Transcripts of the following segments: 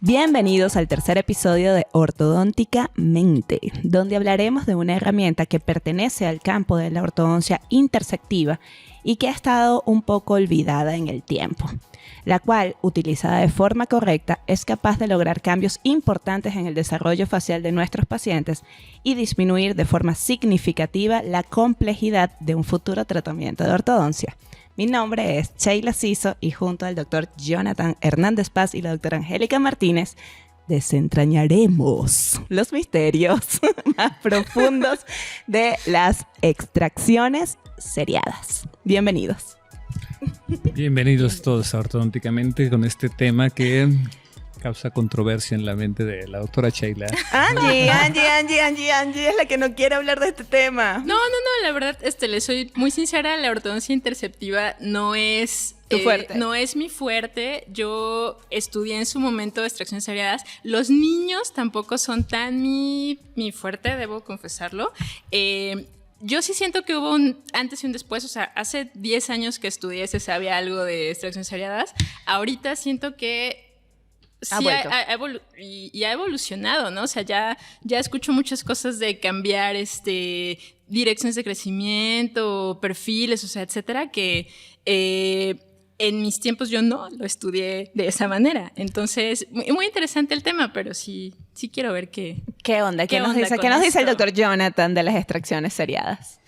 Bienvenidos al tercer episodio de Ortodónticamente, donde hablaremos de una herramienta que pertenece al campo de la ortodoncia intersectiva y que ha estado un poco olvidada en el tiempo, la cual, utilizada de forma correcta, es capaz de lograr cambios importantes en el desarrollo facial de nuestros pacientes y disminuir de forma significativa la complejidad de un futuro tratamiento de ortodoncia. Mi nombre es Sheila Ciso y junto al doctor Jonathan Hernández Paz y la doctora Angélica Martínez desentrañaremos los misterios más profundos de las extracciones seriadas. Bienvenidos. Bienvenidos todos a Ortodónticamente con este tema que causa controversia en la mente de la doctora Sheila. Angie es la que no quiere hablar de este tema. No, la verdad, le soy muy sincera, la ortodoncia interceptiva no es tu fuerte. No es mi fuerte. Yo estudié en su momento extracciones seriadas. Los niños tampoco son tan mi fuerte, debo confesarlo. Yo sí siento que hubo un antes y un después, o sea, hace 10 años que estudié se sabía algo de extracciones seriadas. Ahorita siento que sí ha evolucionado, ¿no? O sea, ya escucho muchas cosas de cambiar direcciones de crecimiento, perfiles, o sea, etcétera, que en mis tiempos yo no lo estudié de esa manera. Entonces, muy interesante el tema, pero sí quiero ver qué onda. ¿Qué nos dice el doctor Jonathan de las extracciones seriadas?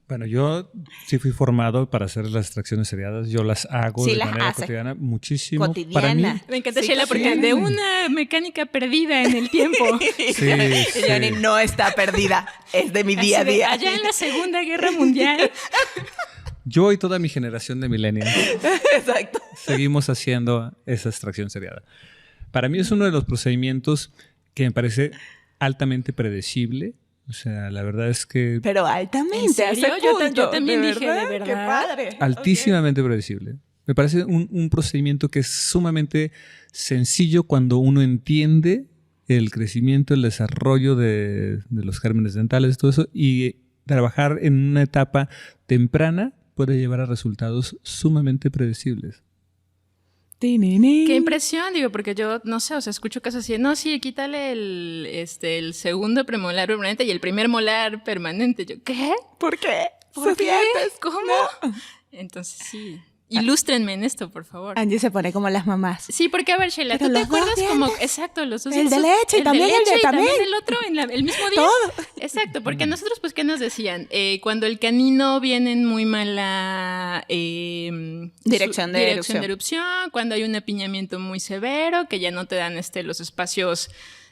Bueno, yo sí fui formado para hacer las extracciones seriadas. Yo las hago de manera cotidiana, muchísimo. Cotidiana. Para mí, me encanta Sheila porque de una mecánica perdida en el tiempo. Sí. Johnny no está perdida, es de mi día a día. Allá en la Segunda Guerra Mundial. Yo y toda mi generación de millennials Exacto. seguimos haciendo esa extracción seriada. Para mí es uno de los procedimientos que me parece altamente predecible. O sea, la verdad es que... Pero altamente. ¿En serio? Yo también dije, ¿de verdad? ¡Qué padre! Altísimamente predecible. Me parece un procedimiento que es sumamente sencillo cuando uno entiende el crecimiento, el desarrollo de los gérmenes dentales, todo eso, y trabajar en una etapa temprana puede llevar a resultados sumamente predecibles. Qué impresión, digo, porque yo no sé, o sea, escucho casos así, no, sí, quítale el segundo premolar permanente y el primer molar permanente. Yo, ¿qué? ¿Por qué? ¿Por qué? ¿Cómo? No. Entonces, sí. Ilústrenme en esto, por favor. Angie se pone como las mamás. Sí, porque a ver, Sheila, ¿tú te acuerdas como exacto los dos? El de leche y también el de también el otro el mismo día. Todo. Exacto, porque nosotros, pues, ¿qué nos decían? Cuando el canino viene en muy mala dirección de erupción, cuando hay un apiñamiento muy severo, que ya no te dan los espacios.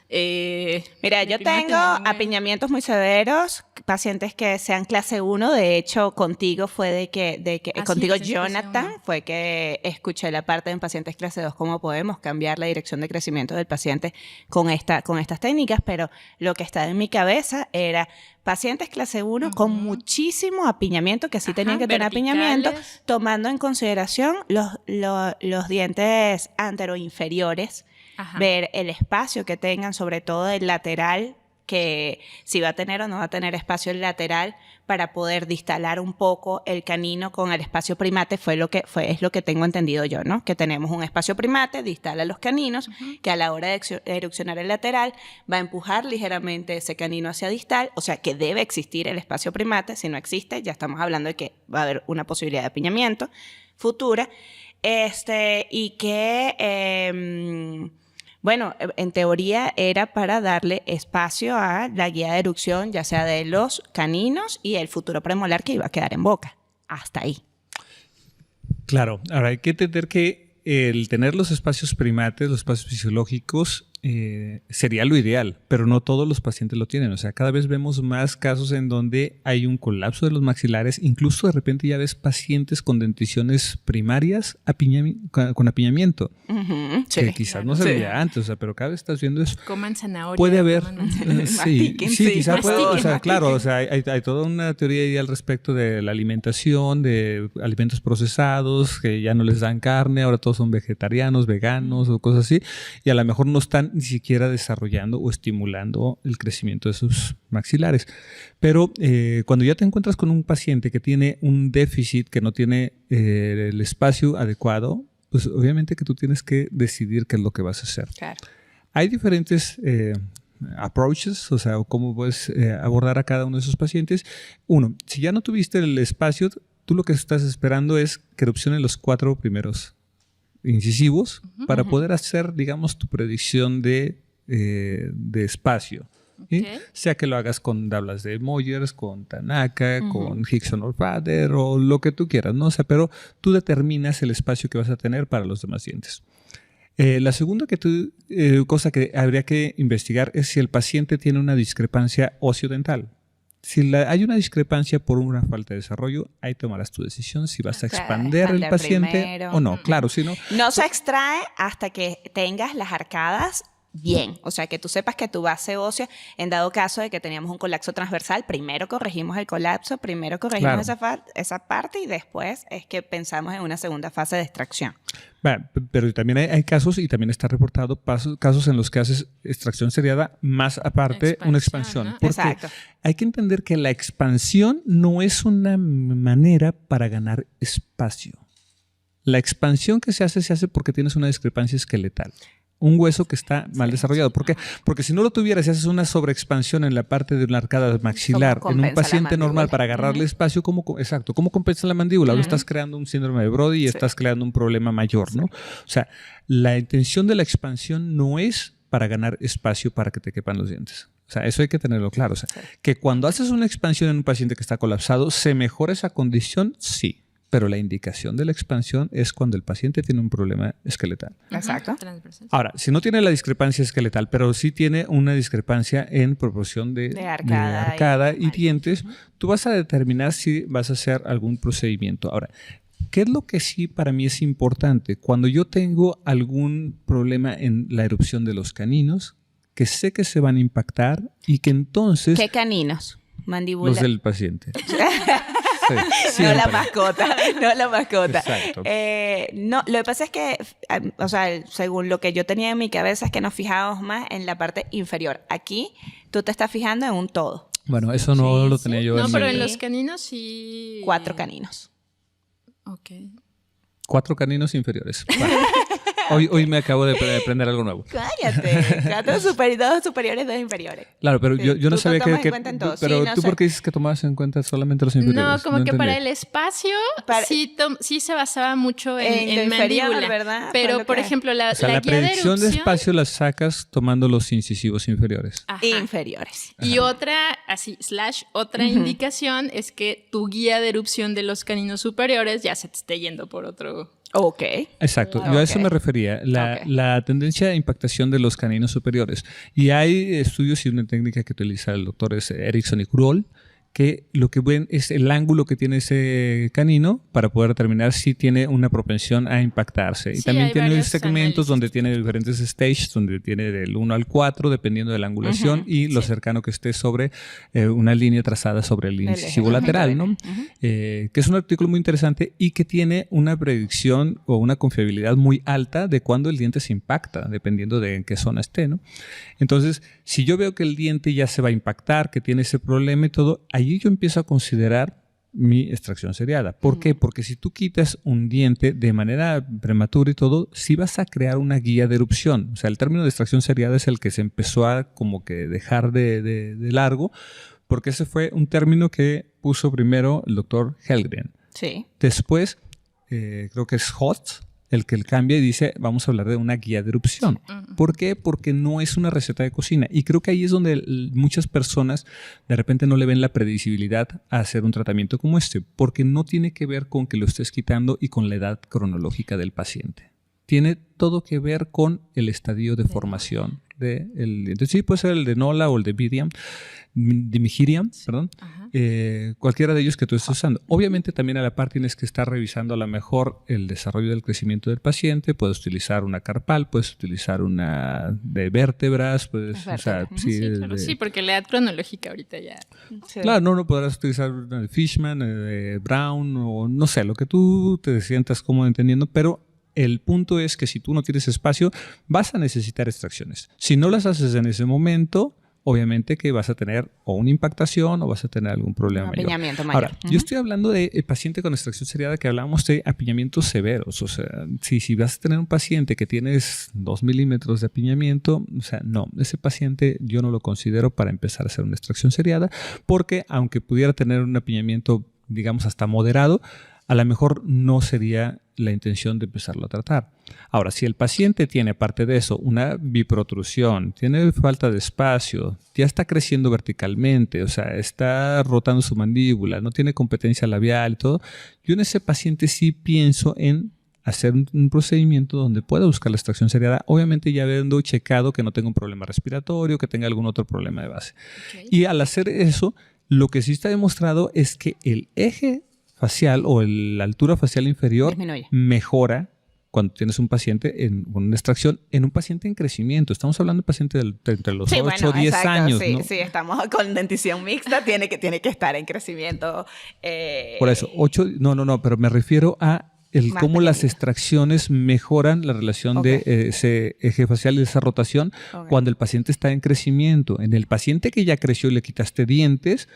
Mira, yo tengo apiñamientos muy severos, pacientes que sean clase 1, de hecho contigo fue de que contigo Jonathan fue que escuché la parte en pacientes clase 2, cómo podemos cambiar la dirección de crecimiento del paciente con estas técnicas, pero lo que estaba en mi cabeza era pacientes clase 1 con muchísimo apiñamiento, que sí tenían que tener apiñamiento, tomando en consideración los dientes anteroinferiores. Ajá. Ver el espacio que tengan, sobre todo el lateral, que si va a tener o no va a tener espacio el lateral para poder distalar un poco el canino con el espacio primate, es lo que tengo entendido yo, ¿no? Que tenemos un espacio primate, distala los caninos, que a la hora de erupcionar el lateral va a empujar ligeramente ese canino hacia distal, o sea que debe existir el espacio primate. Si no existe, ya estamos hablando de que va a haber una posibilidad de apiñamiento futura, y que bueno, en teoría era para darle espacio a la guía de erucción, ya sea de los caninos y el futuro premolar que iba a quedar en boca. Hasta ahí. Claro, ahora hay que entender que el tener los espacios primates, los espacios fisiológicos, sería lo ideal, pero no todos los pacientes lo tienen. O sea, cada vez vemos más casos en donde hay un colapso de los maxilares. Incluso de repente ya ves pacientes con denticiones primarias con apiñamiento. Sí, que quizás no se veía antes, o sea, pero cada vez estás viendo eso. Coman zanahoria. Puede haber. Sí, quizás puede. O sea, claro, o sea, hay toda una teoría ahí al respecto de la alimentación, de alimentos procesados, que ya no les dan carne, ahora todos son vegetarianos, veganos o cosas así, y a lo mejor no están ni siquiera desarrollando o estimulando el crecimiento de sus maxilares. Pero cuando ya te encuentras con un paciente que tiene un déficit, que no tiene el espacio adecuado, pues obviamente que tú tienes que decidir qué es lo que vas a hacer. Claro. Hay diferentes approaches, o sea, cómo puedes abordar a cada uno de esos pacientes. Uno, si ya no tuviste el espacio, tú lo que estás esperando es que erupcionen los 4 primeros incisivos para poder hacer, digamos, tu predicción de espacio. ¿Sí? Okay. Sea que lo hagas con tablas de Moyers, con Tanaka, con Hickson-Lorfather o lo que tú quieras, ¿no? O sea, pero tú determinas el espacio que vas a tener para los demás dientes. La segunda cosa que habría que investigar es si el paciente tiene una discrepancia óseo-dental. Si hay una discrepancia por una falta de desarrollo, ahí tomarás tu decisión si vas a expander el paciente primero o no. Claro, si no. No se extrae hasta que tengas las arcadas bien. O sea, que tú sepas que tu base ósea, en dado caso de que teníamos un colapso transversal, primero corregimos el colapso, primero corregimos esa parte y después es que pensamos en una segunda fase de extracción. Bueno, pero también hay casos, y también está reportado casos en los que haces extracción seriada más aparte una expansión. ¿no? Porque Exacto. hay que entender que la expansión no es una manera para ganar espacio. La expansión que se hace porque tienes una discrepancia esqueletal. Un hueso que está mal desarrollado. ¿Por qué? Porque si no lo tuvieras, si haces una sobreexpansión en la parte de una arcada maxilar en un paciente normal para agarrarle espacio, ¿cómo compensa la mandíbula? Ahora estás creando un síndrome de Brody y estás creando un problema mayor, ¿no? O sea, la intención de la expansión no es para ganar espacio para que te quepan los dientes. O sea, eso hay que tenerlo claro. O sea, que cuando haces una expansión en un paciente que está colapsado, ¿se mejora esa condición? Sí. Pero la indicación de la expansión es cuando el paciente tiene un problema esqueletal. Exacto. Ahora, si no tiene la discrepancia esqueletal, pero sí tiene una discrepancia en proporción de arcada y dientes, tú vas a determinar si vas a hacer algún procedimiento. Ahora, ¿qué es lo que sí para mí es importante? Cuando yo tengo algún problema en la erupción de los caninos, que sé que se van a impactar y que entonces... ¿Qué caninos? Mandíbula. Los del paciente. Sí, no la mascota, no la mascota. Exacto. No, lo que pasa es que, o sea, según lo que yo tenía en mi cabeza es que nos fijamos más en la parte inferior. Aquí tú te estás fijando en un todo. Bueno, eso no lo tenía yo. No, pero en los caninos sí. 4 caninos. Ok. 4 caninos inferiores. Vale. Hoy me acabo de aprender algo nuevo. Cállate. 2 superiores, 2 inferiores. Claro, pero yo no sabía que... Pero sí, tú, ¿por qué dices que tomabas en cuenta solamente los inferiores? No, como que entendí. para el espacio sí se basaba mucho en inferior, mandíbula. ¿verdad? Pero, por ejemplo, la guía de predicción de espacio la sacas tomando los incisivos inferiores. Ajá. Inferiores. Y otra indicación es que tu guía de erupción de los caninos superiores ya se te esté yendo por otro... Ok. Exacto, yo a eso me refería, la tendencia de impactación de los caninos superiores. Y hay estudios y una técnica que utiliza el doctor Erickson y Krull, que lo que ven es el ángulo que tiene ese canino para poder determinar si tiene una propensión a impactarse. Y también tiene segmentos donde tiene diferentes stages, donde tiene del 1 al 4, dependiendo de la angulación y lo cercano que esté sobre una línea trazada sobre el incisivo lateral, ¿no? Que es un artículo muy interesante y que tiene una predicción o una confiabilidad muy alta de cuándo el diente se impacta, dependiendo de en qué zona esté, ¿no? Entonces, si yo veo que el diente ya se va a impactar, que tiene ese problema y todo, allí yo empiezo a considerar mi extracción seriada. ¿Por qué? Porque si tú quitas un diente de manera prematura y todo, sí vas a crear una guía de erupción. O sea, el término de extracción seriada es el que se empezó a como que dejar de largo, porque ese fue un término que puso primero el doctor Helgren. Sí. Después, creo que es Hotz el que cambia y dice, vamos a hablar de una guía de erupción. ¿Por qué? Porque no es una receta de cocina. Y creo que ahí es donde muchas personas de repente no le ven la predecibilidad a hacer un tratamiento como este, porque no tiene que ver con que lo estés quitando y con la edad cronológica del paciente. Tiene todo que ver con el estadio de formación del diente. Sí, puede ser el de Nola o el de Mejirian, perdón. Cualquiera de ellos que tú estés usando. Obviamente también a la par tienes que estar revisando a lo mejor el desarrollo del crecimiento del paciente. Puedes utilizar una carpal, puedes utilizar una de vértebras, puedes, o sea, sí, porque la edad cronológica ahorita ya. Sí. Claro, no podrás utilizar una de Fishman, de Brown o no sé, lo que tú te sientas cómodo entendiendo, pero el punto es que si tú no tienes espacio, vas a necesitar extracciones. Si no las haces en ese momento, obviamente que vas a tener o una impactación o vas a tener algún problema mayor. Apiñamiento mayor. Ahora, yo estoy hablando de paciente con extracción seriada, que hablábamos de apiñamientos severos. O sea, si vas a tener un paciente que tienes 2 milímetros de apiñamiento, o sea, no, ese paciente yo no lo considero para empezar a hacer una extracción seriada, porque aunque pudiera tener un apiñamiento, digamos, hasta moderado, a lo mejor no sería la intención de empezarlo a tratar. Ahora, si el paciente tiene, aparte de eso, una biprotrusión, tiene falta de espacio, ya está creciendo verticalmente, o sea, está rotando su mandíbula, no tiene competencia labial y todo, yo en ese paciente sí pienso en hacer un procedimiento donde pueda buscar la extracción seriada, obviamente ya habiendo checado que no tenga un problema respiratorio, que tenga algún otro problema de base. Okay. Y al hacer eso, lo que sí está demostrado es que el eje facial o la altura facial inferior mejora cuando tienes un paciente con una extracción en un paciente en crecimiento. Estamos hablando de paciente entre los 8 o 10 años. Sí, ¿no? Sí, estamos con dentición mixta, tiene que estar en crecimiento. Por eso, 8, no, pero me refiero a cómo las extracciones mejoran la relación de ese eje facial y de esa rotación cuando el paciente está en crecimiento. En el paciente que ya creció y le quitaste dientes,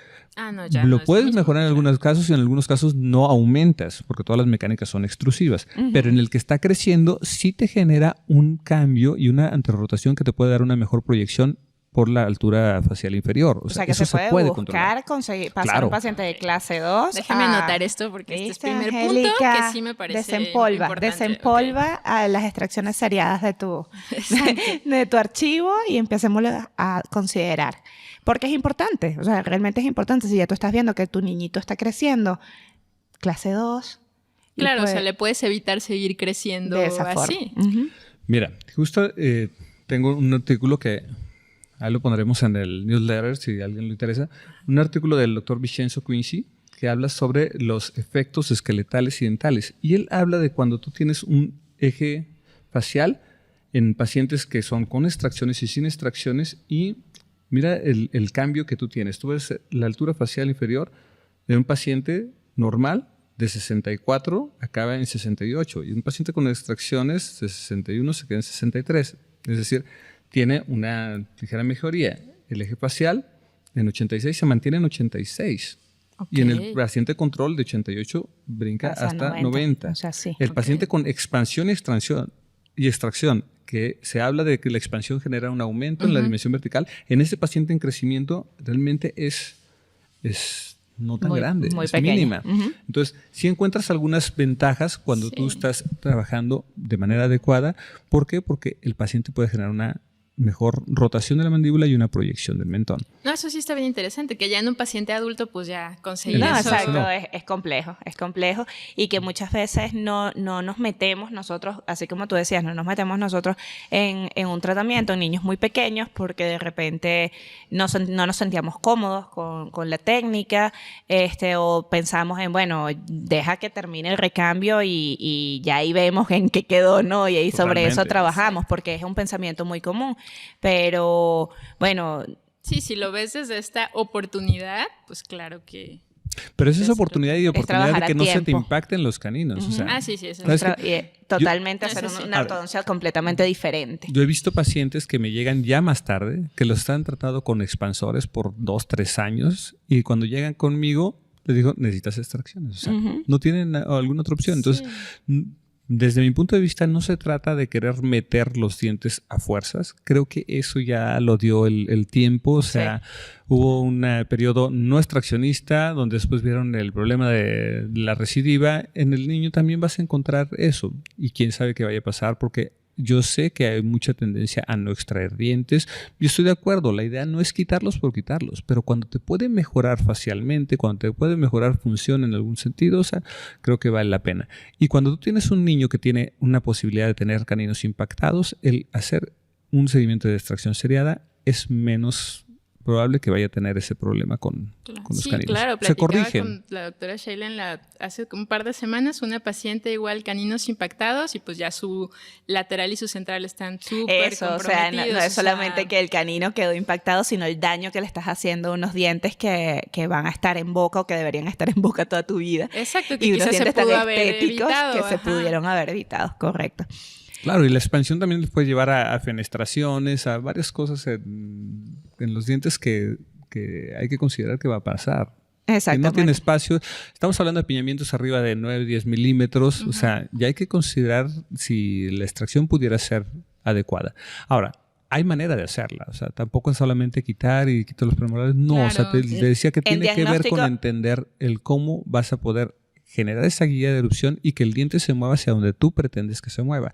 lo puedes mejorar en algunos casos y en algunos casos no aumentas porque todas las mecánicas son extrusivas. Pero en el que está creciendo sí te genera un cambio y una anterrotación que te puede dar una mejor proyección por la altura facial inferior. O sea que eso se puede buscar, controlar. Conseguir pasar un paciente de clase 2. Déjame anotar esto porque este es el primer punto que sí me parece importante. Desempolva a las extracciones seriadas de tu archivo y empecemos a considerar. Porque es importante, o sea, realmente es importante. Si ya tú estás viendo que tu niñito está creciendo, clase 2. Claro, o sea, le puedes evitar seguir creciendo de esa así. Forma. Mira, justo tengo un artículo que ahí lo pondremos en el newsletter si a alguien le interesa. Un artículo del doctor Vincenzo Quincy que habla sobre los efectos esqueletales y dentales. Y él habla de cuando tú tienes un eje facial en pacientes que son con extracciones y sin extracciones y mira el cambio que tú tienes. Tú ves la altura facial inferior de un paciente normal de 64 acaba en 68 y un paciente con extracciones de 61 se queda en 63. Es decir, tiene una ligera mejoría. El eje facial en 86 se mantiene en 86. Y en el paciente control de 88 brinca hasta 90. O sea, sí. El paciente con expansión y extracción, que se habla de que la expansión genera un aumento en la dimensión vertical, en ese paciente en crecimiento realmente es no tan grande, muy es pequeña. Mínima. Entonces, sí encuentras algunas ventajas cuando tú estás trabajando de manera adecuada. ¿Por qué? Porque el paciente puede generar una mejor rotación de la mandíbula y una proyección del mentón. No, eso sí está bien interesante, que ya en un paciente adulto pues ya conseguir eso. Exacto, es complejo y que muchas veces no nos metemos nosotros, así como tú decías, no nos metemos nosotros en un tratamiento en niños muy pequeños porque de repente no nos sentíamos cómodos con la técnica o pensamos en, bueno, deja que termine el recambio y ya ahí vemos en qué quedó, ¿no? Y ahí sobre eso trabajamos porque es un pensamiento muy común. Pero, bueno... Sí, si lo ves desde esta oportunidad, pues claro que... Pero esa es oportunidad y oportunidad de que no se te impacten los caninos. O sea, sí, eso totalmente hacer una ortodoncia completamente diferente. Yo he visto pacientes que me llegan ya más tarde, que los están tratando con expansores por 2-3 años y cuando llegan conmigo les digo, necesitas extracciones. O sea, no tienen alguna otra opción. Entonces... Desde mi punto de vista, no se trata de querer meter los dientes a fuerzas. Creo que eso ya lo dio el tiempo. O sea, hubo un periodo no extraccionista donde después vieron el problema de la recidiva. En el niño también vas a encontrar eso. Y quién sabe qué vaya a pasar porque yo sé que hay mucha tendencia a no extraer dientes. Yo estoy de acuerdo, la idea no es quitarlos por quitarlos, pero cuando te puede mejorar facialmente, cuando te puede mejorar función en algún sentido, o sea, creo que vale la pena. Y cuando tú tienes un niño que tiene una posibilidad de tener caninos impactados, el hacer un seguimiento de extracción seriada es menos probable que vaya a tener ese problema con los caninos. Claro, se corrigen. Con la doctora Shailen hace un par de semanas, una paciente igual caninos impactados y pues ya su lateral y su central están súper comprometidos. O sea, no es solamente que el canino quedó impactado, sino el daño que le estás haciendo a unos dientes que van a estar en boca o que deberían estar en boca toda tu vida. Exacto, que y quizás unos dientes se pudo tan haber estéticos evitado. Que se pudieron haber evitado, correcto. Claro, y la expansión también les puede llevar a fenestraciones, a varias cosas en los dientes que hay que considerar que va a pasar. Exactamente. Que no tiene espacio. Estamos hablando de apiñamientos arriba de 9, 10 milímetros. O sea, ya hay que considerar si la extracción pudiera ser adecuada. Ahora, hay manera de hacerla. O sea, tampoco es solamente quitar los premolares. No, Claro. o sea, te decía que tiene que ver con diagnóstico- entender el cómo vas a poder generar esa guía de erupción y que el diente se mueva hacia donde tú pretendes que se mueva.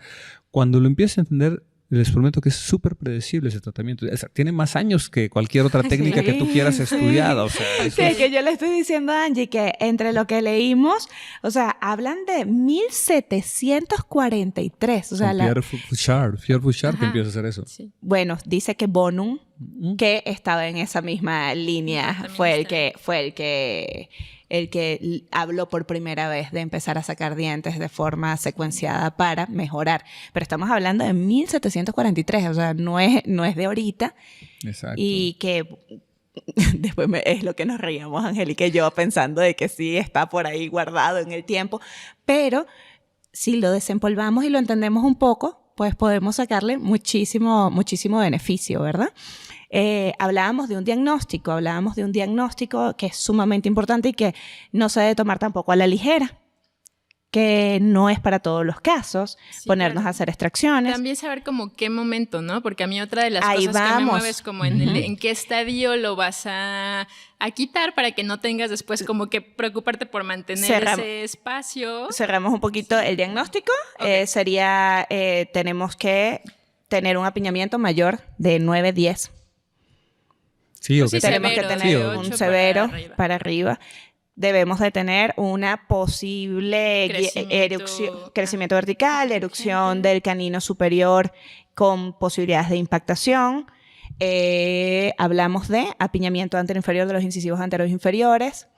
Cuando lo empieces a entender, les prometo que es súper predecible ese tratamiento. O sea, tiene más años que cualquier otra técnica que tú quieras estudiada. O sea, eso Sí, es- que yo le estoy diciendo a Angie que entre lo que leímos, o sea, hablan de 1743. O sea, con Pierre Fouchard que Ajá. empieza a hacer eso. Sí. bueno, dice que Bonum, que estaba en esa misma línea, También fue el está. que habló por primera vez de empezar a sacar dientes de forma secuenciada para mejorar. Pero estamos hablando de 1743, o sea, no es de ahorita. Exacto. Y que después es lo que nos reíamos Angélica y yo pensando de que sí está por ahí guardado en el tiempo, pero si lo desempolvamos y lo entendemos un poco, pues podemos sacarle muchísimo beneficio, ¿verdad? Hablábamos de un diagnóstico que es sumamente importante y que no se debe tomar tampoco a la ligera, que no es para todos los casos, Sí, ponernos claro. a hacer extracciones. También saber como qué momento, ¿no? Porque a mí otra de las Ahí cosas que me vamos. mueve es como en qué estadio lo vas a quitar para que no tengas después como que preocuparte por mantener ese espacio. Cerramos un poquito el diagnóstico. Ok. Sería, tenemos que tener un apiñamiento mayor de 9-10. Sí, Pues sí, Tenemos que severo, tener sí, de un 8 severo para para arriba. Debemos de tener una posible crecimiento vertical, erupción del canino superior con posibilidades de impactación. Hablamos de apiñamiento anteroinferior de los incisivos anteros inferiores.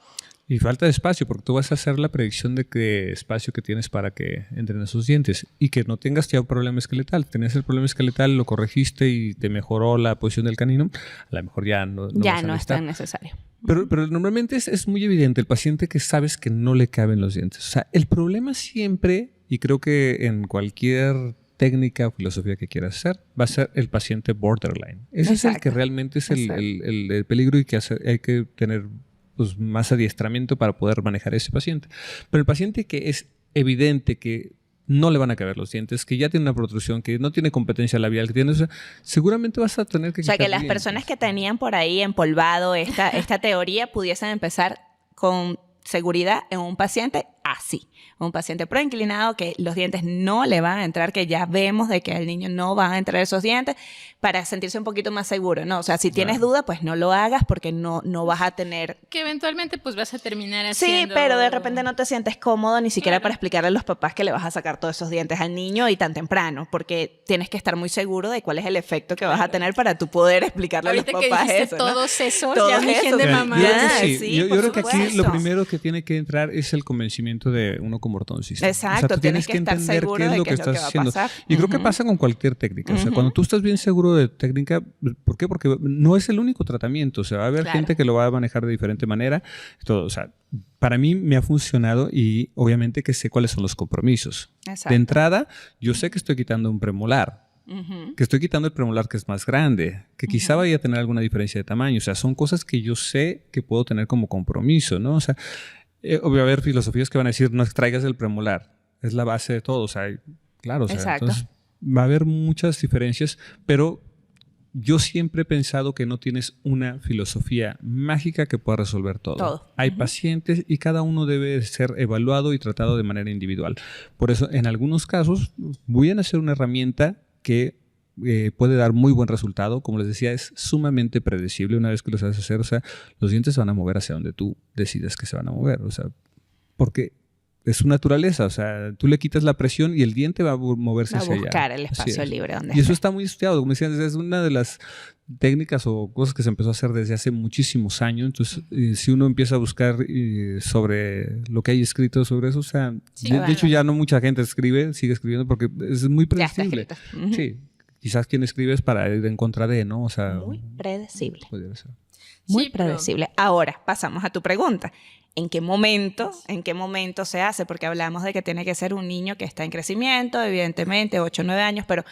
Y falta de espacio, porque tú vas a hacer la predicción de qué espacio que tienes para que entren esos dientes y que no tengas ya un problema esqueletal. Tenías el problema esqueletal, lo corregiste y te mejoró la posición del canino, a lo mejor ya no Ya vas a no es necesitar. tan necesario. Pero normalmente es muy evidente el paciente que sabes que no le caben los dientes. O sea, el problema siempre, y creo que en cualquier técnica o filosofía que quieras hacer, va a ser el paciente borderline. Ese es el que Exacto. realmente es Exacto. el peligro y que hay que tener pues, más adiestramiento para poder manejar a ese paciente. Pero el paciente que es evidente que no le van a caber los dientes, que ya tiene una protrusión, que no tiene competencia labial, que tiene, o sea, seguramente vas a tener que O sea, que quitar las dientes. personas que tenían por ahí empolvado esta teoría pudiesen empezar con seguridad en un paciente así. Un paciente proinclinado que los dientes no le van a entrar, que ya vemos de que al niño no van a entrar esos dientes, para sentirse un poquito más seguro, ¿no? O sea, si tienes duda, pues no lo hagas porque no vas a tener... Que eventualmente pues vas a terminar Sí, haciendo... pero de repente no te sientes cómodo ni siquiera Claro. para explicarle a los papás que le vas a sacar todos esos dientes al niño y tan temprano, porque tienes que estar muy seguro de cuál es el efecto que vas a tener para tú poder explicarle Ahorita a los que papás dijiste eso, ¿no? todos esos, Todos ya me esos. de Mira, mamá. yo creo que Ah, sí. sí, Yo por creo que aquí supuesto. lo primero que tiene que entrar es el convencimiento de uno como ortodoncista. Exacto, tú tienes que estar seguro de qué es lo que va a pasar. Y creo que Ujú. pasa con cualquier técnica. O sea, cuando tú estás bien seguro de técnica, ¿por qué? Porque no es el único tratamiento. O sea, va a haber Claro. gente que lo va a manejar de diferente manera. Todo. O sea, para mí me ha funcionado y obviamente que sé cuáles son los compromisos. Exacto. De entrada, yo sé que estoy quitando un premolar. Ujú. Que estoy quitando el premolar que es más grande, que quizá vaya a tener alguna diferencia de tamaño. O sea, son cosas que yo sé que puedo tener como compromiso, ¿no? O sea, va a haber filosofías que van a decir, no traigas el premolar, es la base de todo. O sea, claro, o sea, Exacto. entonces va a haber muchas diferencias, pero yo siempre he pensado que no tienes una filosofía mágica que pueda resolver todo. Todo. Hay pacientes y cada uno debe ser evaluado y tratado de manera individual. Por eso, en algunos casos, voy a hacer una herramienta que puede dar muy buen resultado. Como les decía, es sumamente predecible una vez que lo sabes hacer. O sea, los dientes se van a mover hacia donde tú decides que se van a mover. O sea, porque es su naturaleza. O sea, tú le quitas la presión y el diente va a moverse Va a hacia allá. buscar el Así espacio es. libre donde Y eso esté. está muy estudiado. Como decían, es una de las técnicas o cosas que se empezó a hacer desde hace muchísimos años. Entonces, si uno empieza a buscar sobre lo que hay escrito sobre eso, o sea, Sí, de bueno. hecho ya no mucha gente sigue escribiendo porque es muy Ya está predecible. escrito. Ujú. Sí, quizás quien escribe es para ir en contra de, ¿no? O sea, Muy predecible. podría ser. Muy Sí, pero- predecible. Ahora, pasamos a tu pregunta. ¿En qué momento se hace? Porque hablamos de que tiene que ser un niño que está en crecimiento, evidentemente, 8 o 9 años, pero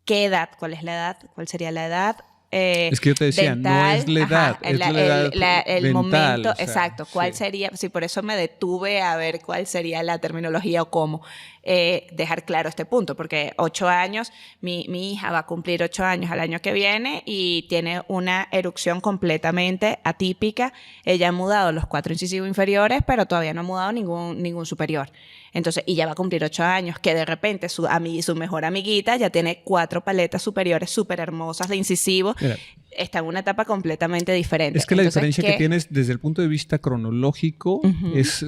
¿qué edad? ¿Cuál es la edad? ¿Cuál sería la edad? Es que yo te decía, no dental, es la edad, ajá, es la edad el dental, momento, o sea, exacto. ¿Cuál sí. sería? Sí, por eso me detuve a ver cuál sería la terminología o cómo dejar claro este punto, porque 8 años, mi hija va a cumplir 8 años al año que viene y tiene una erupción completamente atípica. Ella ha mudado los 4 incisivos inferiores, pero todavía no ha mudado ningún superior. Entonces, y ya va a cumplir 8 años, que de repente su mejor amiguita ya tiene 4 paletas superiores súper hermosas de incisivos. Mira, Está en una etapa completamente diferente. es que la Entonces, diferencia que tienes desde el punto de vista cronológico es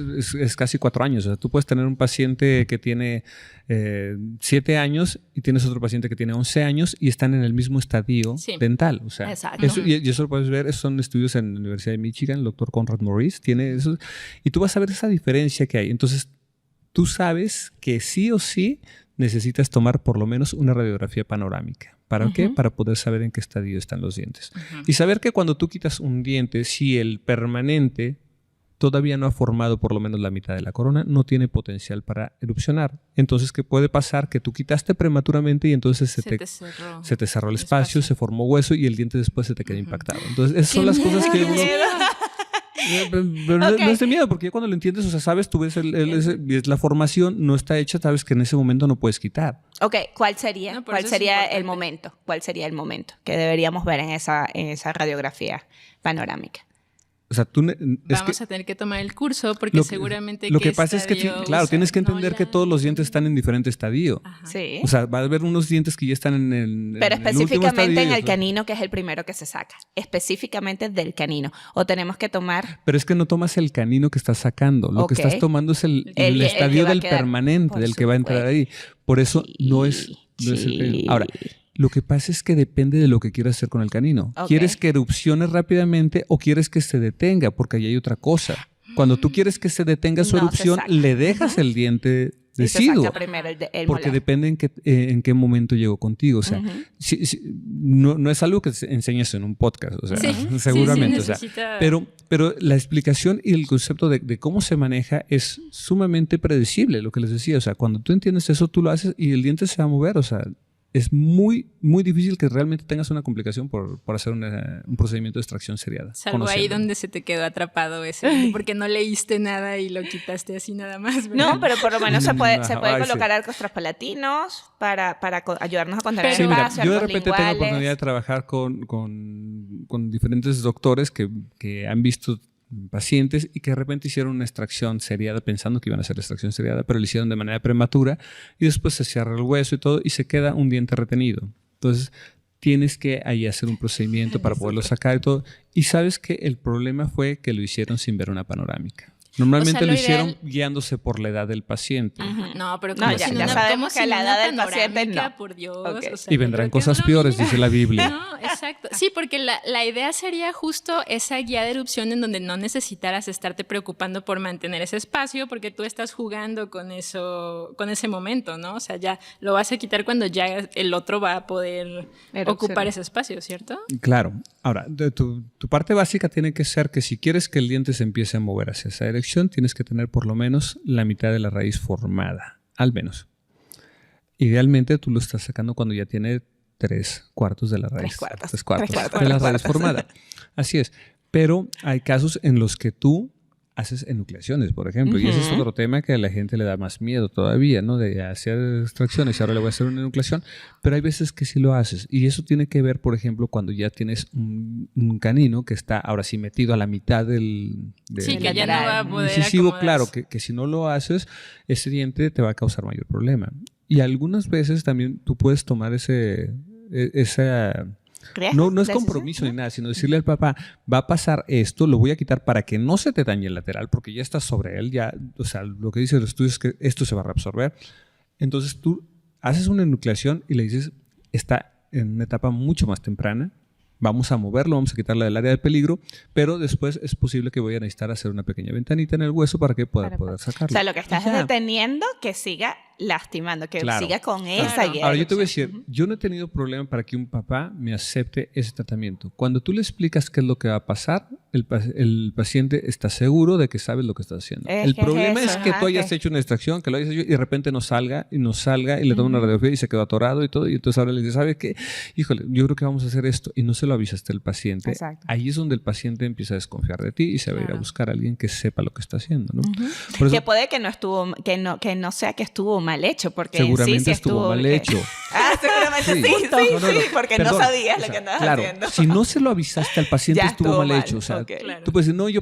casi 4 años. O sea, tú puedes tener un paciente que tiene 7 años y tienes otro paciente que tiene 11 años y están en el mismo estadio Sí. dental. O sea, Exacto. eso, y eso lo puedes ver, esos son estudios en la Universidad de Michigan, el doctor Conrad Maurice tiene eso. Y tú vas a ver esa diferencia que hay. Entonces, tú sabes que sí o sí necesitas tomar por lo menos una radiografía panorámica. ¿Para qué? Para poder saber en qué estadio están los dientes. Y saber que cuando tú quitas un diente, si el permanente todavía no ha formado por lo menos la mitad de la corona, no tiene potencial para erupcionar. Entonces, ¿qué puede pasar? Que tú quitaste prematuramente y entonces se te cerró el espacio, se formó hueso y el diente después se te queda impactado. Entonces, esas son las cosas que uno... Pero no es de miedo, porque ya cuando lo entiendes, o sea, sabes, tú ves la formación no está hecha, sabes que en ese momento no puedes quitar. Ok, ¿cuál sería? No, por ¿Cuál eso es sería el importante. momento? ¿Cuál sería el momento que deberíamos ver en esa radiografía panorámica? O sea, tú... Vamos a tener que tomar el curso porque seguramente... Lo que pasa es que, claro, tienes que entender que todos los dientes están en diferente estadio. Ajá. Sí. O sea, va a haber unos dientes que ya están en el Pero en el último específicamente estadio, en el o sea. canino, que es el primero que se saca. Específicamente del canino. O tenemos que tomar... Pero es que no tomas el canino que estás sacando. Lo que Ok. estás tomando es el El que estadio va a del quedar, permanente, por del que va a entrar ahí. Por eso no es el Sí. canino. Ahora, lo que pasa es que depende de lo que quieras hacer con el canino. Ok. ¿Quieres que erupcione rápidamente o quieres que se detenga? Porque ahí hay otra cosa. Cuando tú quieres que se detenga su No, se erupción, saca. le dejas el diente Sí, se deciduo. saca primero el Porque molar. depende en qué momento llegó contigo. O sea, no es algo que enseñes en un podcast. O sea, Sí, seguramente. sí, o sea, necesita- pero la explicación y el concepto de cómo se maneja es sumamente predecible, lo que les decía. O sea, cuando tú entiendes eso, tú lo haces y el diente se va a mover. O sea, es muy, muy difícil que realmente tengas una complicación por hacer un procedimiento de extracción seriada. Salvo ahí conociéndolo. donde se te quedó atrapado ese, porque no leíste nada y lo quitaste así nada más. ¿verdad? No, pero por lo menos se puede Ay, sí. colocar arcos palatinos para ayudarnos a contener Sí, el mira, espacio, yo de arcos repente tengo linguales. oportunidad de trabajar con diferentes doctores que han visto pacientes y que de repente hicieron una extracción seriada pensando que iban a hacer extracción seriada, pero lo hicieron de manera prematura y después se cierra el hueso y todo y se queda un diente retenido. Entonces tienes que ahí hacer un procedimiento para poderlo sacar y todo. Y sabes que el problema fue que lo hicieron sin ver una panorámica. Normalmente O sea, lo lo hicieron ideal- guiándose por la edad del paciente. No, pero No, como ya- sin ya una, sabemos como que sin la una edad del paciente, panorámica, no. por Dios. Ok. O sea, Y yo vendrán creo que es cosas lo peores, mínimo. dice la Biblia. No, exacto. Sí, porque la idea sería justo esa guía de erupción en donde no necesitaras estarte preocupando por mantener ese espacio, porque tú estás jugando con eso, con ese momento, ¿no? O sea, ya lo vas a quitar cuando ya el otro va a poder ocupar ese espacio, ¿cierto? Claro. Ahora, tu parte básica tiene que ser que si quieres que el diente se empiece a mover hacia esa dirección, tienes que tener por lo menos la mitad de la raíz formada, al menos. Idealmente tú lo estás sacando cuando ya tiene 3/4 de la raíz. 3/4. 3/4 3/4 de la raíz 3/4. formada. Así es. Pero hay casos en los que tú haces enucleaciones, por ejemplo, y ese es otro tema que a la gente le da más miedo todavía, ¿no? De hacer extracciones y ahora le voy a hacer una enucleación, pero hay veces que sí lo haces y eso tiene que ver, por ejemplo, cuando ya tienes un canino que está ahora sí metido a la mitad del Sí, que ya no va a poder incisivo, acomodarse. claro, que si no lo haces, ese diente te va a causar mayor problema. Y algunas veces también tú puedes tomar esa... No es compromiso ni nada, sino decirle al papá, va a pasar esto, lo voy a quitar para que no se te dañe el lateral, porque ya estás sobre él, ya, o sea, lo que dice el estudio es que esto se va a reabsorber. Entonces tú haces una enucleación y le dices, está en una etapa mucho más temprana, Vamos a moverlo, vamos a quitarle del área de peligro, pero después es posible que voy a necesitar hacer una pequeña ventanita en el hueso para que pueda poder sacarlo. O sea, lo que estás es deteniendo que siga lastimando, que siga con esa guía. Ahora, yo te voy a decir, yo no he tenido problema para que un papá me acepte ese tratamiento. Cuando tú le explicas qué es lo que va a pasar, el paciente está seguro de que sabes lo que está haciendo. El problema es que tú hayas hecho una extracción, que lo hayas hecho y de repente no salga y le toma una radiografía y se quedó atorado y todo. Y entonces ahora le dices, ¿sabe qué? Híjole, yo creo que vamos a hacer esto. Y no se lo avisaste al paciente. Exacto. Ahí es donde el paciente empieza a desconfiar de ti y se va a ir a buscar a alguien que sepa lo que está haciendo, ¿no? Por eso, que puede que no sea que estuvo mal hecho, porque seguramente estuvo mal hecho. Seguramente sí, porque no sabías lo que andabas haciendo. Si no se lo avisaste al paciente estuvo mal hecho. O sea, claro. Tú puedes decir, no, yo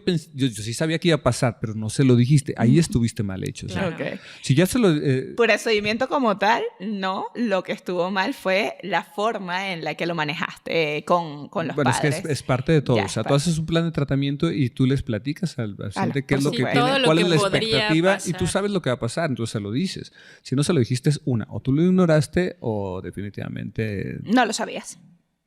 sí sabía que iba a pasar, pero no se lo dijiste. Ahí estuviste mal hecho. O sea, si ya se lo... Por el procedimiento como tal, no. Lo que estuvo mal fue la forma en la que lo manejaste con los padres. Bueno, es que es parte de todo. O sea, tú haces un plan de tratamiento y tú les platicas al paciente qué es lo que tiene, cuál es la expectativa y tú sabes lo que va a pasar, entonces se lo dices. Si no se lo dijiste es o tú lo ignoraste o definitivamente... No lo sabías.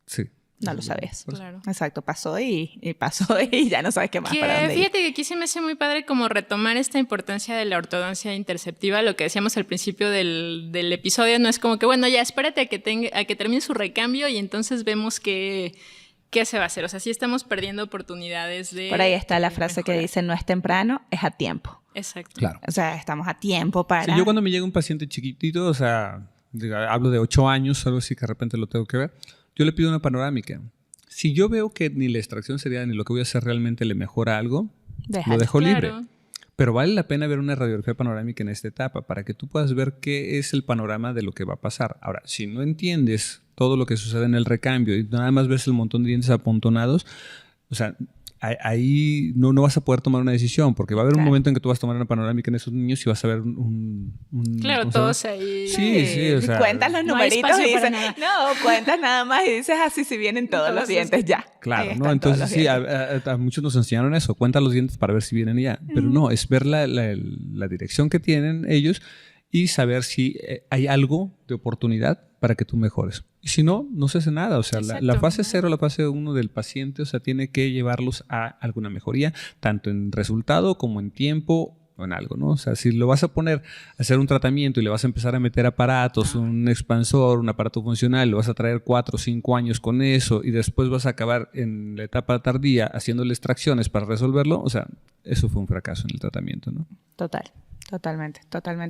Sí. No lo sabías. Claro. Exacto, pasó y pasó y ya no sabes qué más para dónde ir. Fíjate que aquí se me hace muy padre como retomar esta importancia de la ortodoncia interceptiva, lo que decíamos al principio del episodio, no es como que, bueno, ya espérate a que termine su recambio y entonces vemos qué se va a hacer. O sea, sí estamos perdiendo oportunidades de... Por ahí está la frase que dice, no es temprano, es a tiempo. Exacto. Claro. O sea, estamos a tiempo para... Sí, yo cuando me llega un paciente chiquitito, o sea, hablo de 8 años, algo así que de repente lo tengo que ver, yo le pido una panorámica. Si yo veo que ni la extracción seriada ni lo que voy a hacer realmente le mejora algo, lo dejo libre. Pero vale la pena ver una radiografía panorámica en esta etapa para que tú puedas ver qué es el panorama de lo que va a pasar. Ahora, si no entiendes todo lo que sucede en el recambio y nada más ves el montón de dientes apontonados, o sea, ahí no vas a poder tomar una decisión porque va a haber un momento en que tú vas a tomar una panorámica en esos niños y vas a ver claro, todos ahí. Sí, o sea, cuentas los numeritos y dices, cuentas nada más y dices así si vienen todos los dientes ya. Claro, ¿no? Entonces sí, a muchos nos enseñaron eso, cuenta los dientes para ver si vienen ya, pero no, es ver la dirección que tienen ellos y saber si hay algo de oportunidad para que tú mejores. Y si no, no se hace nada. O sea, la fase 0, la fase 1 del paciente, o sea, tiene que llevarlos a alguna mejoría, tanto en resultado como en tiempo o en algo, ¿no? O sea, si lo vas a poner a hacer un tratamiento y le vas a empezar a meter aparatos, un expansor, un aparato funcional, lo vas a traer 4 o 5 años con eso y después vas a acabar en la etapa tardía haciéndole extracciones para resolverlo, o sea, eso fue un fracaso en el tratamiento, ¿no? Totalmente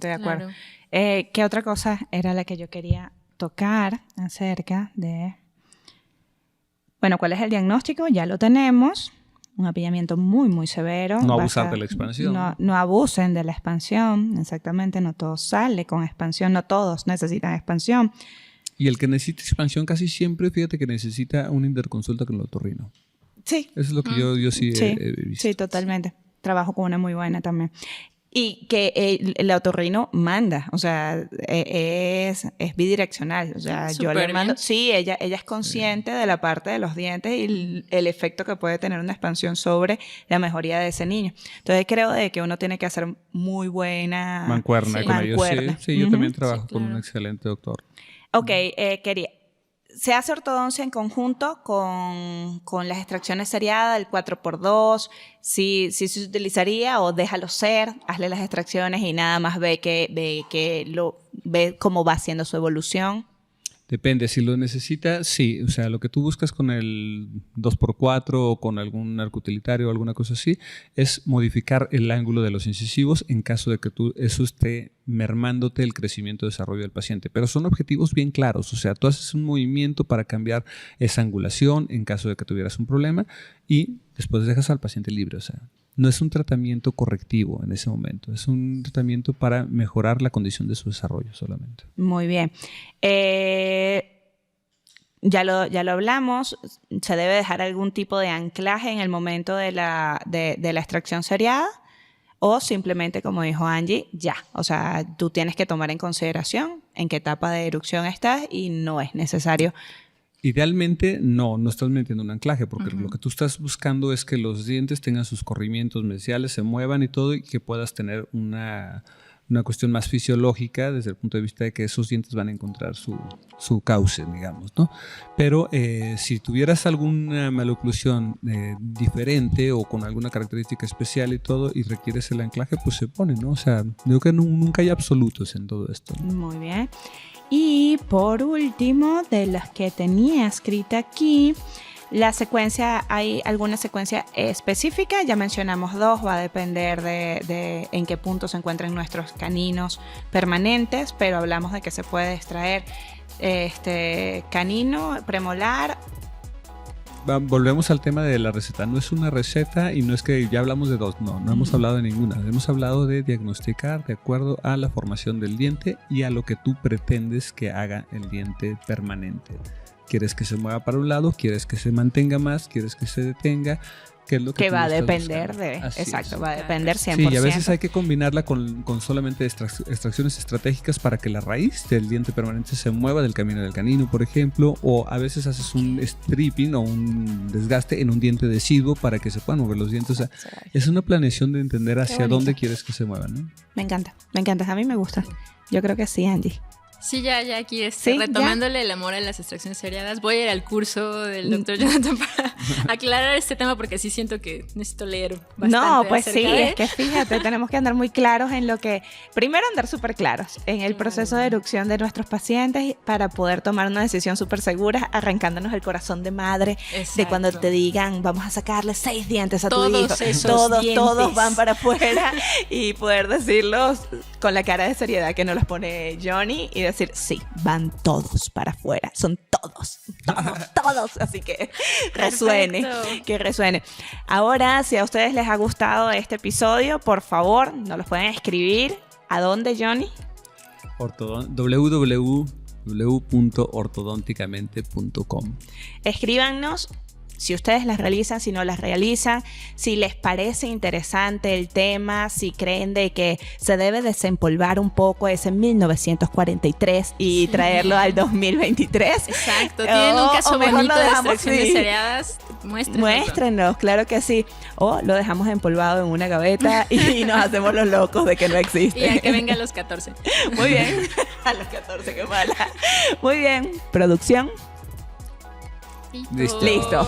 de acuerdo. Claro. ¿Qué otra cosa era la que yo quería tocar acerca de... Bueno, ¿cuál es el diagnóstico? Ya lo tenemos. Un apillamiento muy, muy severo. No abusar de la expansión. No abusen de la expansión, exactamente. No todo sale con expansión, no todos necesitan expansión. Y el que necesita expansión casi siempre, fíjate que necesita una interconsulta con el otorrino. Sí. Eso es lo que yo sí he visto. Sí, totalmente. Trabajo con una muy buena también. Y que el otorrino manda, o sea, es bidireccional. O sea, yo le mando... Bien. Sí, ella es consciente de la parte de los dientes y el efecto que puede tener una expansión sobre la mejoría de ese niño. Entonces creo de que uno tiene que hacer muy buena... mancuerna con ellos. Sí, yo también trabajo con un excelente doctor. Ok, se hace ortodoncia en conjunto con las extracciones seriadas, el 4x2, si se utilizaría o déjalo ser, hazle las extracciones y nada más ve cómo va haciendo su evolución. Depende, si lo necesita, sí. O sea, lo que tú buscas con el 2x4 o con algún arco utilitario o alguna cosa así es modificar el ángulo de los incisivos en caso de que eso esté mermándote el crecimiento y desarrollo del paciente. Pero son objetivos bien claros. O sea, tú haces un movimiento para cambiar esa angulación en caso de que tuvieras un problema y después dejas al paciente libre. O sea, no es un tratamiento correctivo en ese momento. Es un tratamiento para mejorar la condición de su desarrollo solamente. Muy bien. Ya lo hablamos. ¿Se debe dejar algún tipo de anclaje en el momento de la extracción seriada? O simplemente, como dijo Angie, ya. O sea, tú tienes que tomar en consideración en qué etapa de erupción estás y no es necesario. Idealmente no estás metiendo un anclaje porque lo que tú estás buscando es que los dientes tengan sus corrimientos mesiales, se muevan y todo y que puedas tener una una cuestión más fisiológica desde el punto de vista de que esos dientes van a encontrar su cauce, digamos, ¿no? Pero si tuvieras alguna maloclusión diferente o con alguna característica especial y todo, y requieres el anclaje, pues se pone, ¿no? O sea, digo que nunca hay absolutos en todo esto, ¿no? Muy bien. Y por último, de las que tenía escrita aquí, la secuencia, ¿hay alguna secuencia específica? Ya mencionamos 2, va a depender de en qué punto se encuentran nuestros caninos permanentes, pero hablamos de que se puede extraer canino, premolar. Volvemos al tema de la receta. No es una receta y no es que ya hablamos de 2, no hemos hablado de ninguna. Hemos hablado de diagnosticar de acuerdo a la formación del diente y a lo que tú pretendes que haga el diente permanente. ¿Quieres que se mueva para un lado? ¿Quieres que se mantenga más? ¿Quieres que se detenga? ¿Qué es lo que va a depender buscando? de... Así exacto, es. va a depender 100%. Sí, y a veces hay que combinarla con solamente extracciones estratégicas para que la raíz del diente permanente se mueva del camino del canino, por ejemplo, o a veces haces un stripping o un desgaste en un diente deciduo para que se puedan mover los dientes. O sea, es una planeación de entender hacia dónde quieres que se muevan, ¿no? Me encanta, a mí me gusta. Yo creo que sí, Angie. Sí, ya aquí ¿Sí? retomándole el amor a las extracciones seriadas, voy a ir al curso del Dr. Jonathan para aclarar este tema porque sí siento que necesito leer bastante. No, pues sí, de... es que fíjate, tenemos que andar muy claros en lo que, primero andar súper claros en el proceso de erucción de nuestros pacientes para poder tomar una decisión súper segura, arrancándonos el corazón de madre. Exacto. De cuando te digan, vamos a sacarle 6 dientes a tu hijo. Todos van para afuera y poder decirlos con la cara de seriedad que nos los pone Johnny y decir, sí, van todos para afuera, son todos, así que resuene, perfecto. Que resuene. Ahora, si a ustedes les ha gustado este episodio, por favor, nos los pueden escribir. ¿A dónde, Johnny? www.ortodonticamente.com. Escríbanos si ustedes las realizan, si no las realizan, si les parece interesante el tema, si creen de que se debe desempolvar un poco ese 1943 y traerlo al 2023. Exacto, tienen un caso bonito de extracciones seriadas, muéstrenos, claro que sí. O lo dejamos empolvado en una gaveta y nos hacemos los locos de que no existe. Y a que venga a los 14. Muy bien, a los 14, qué mala. Muy bien, producción. Listo.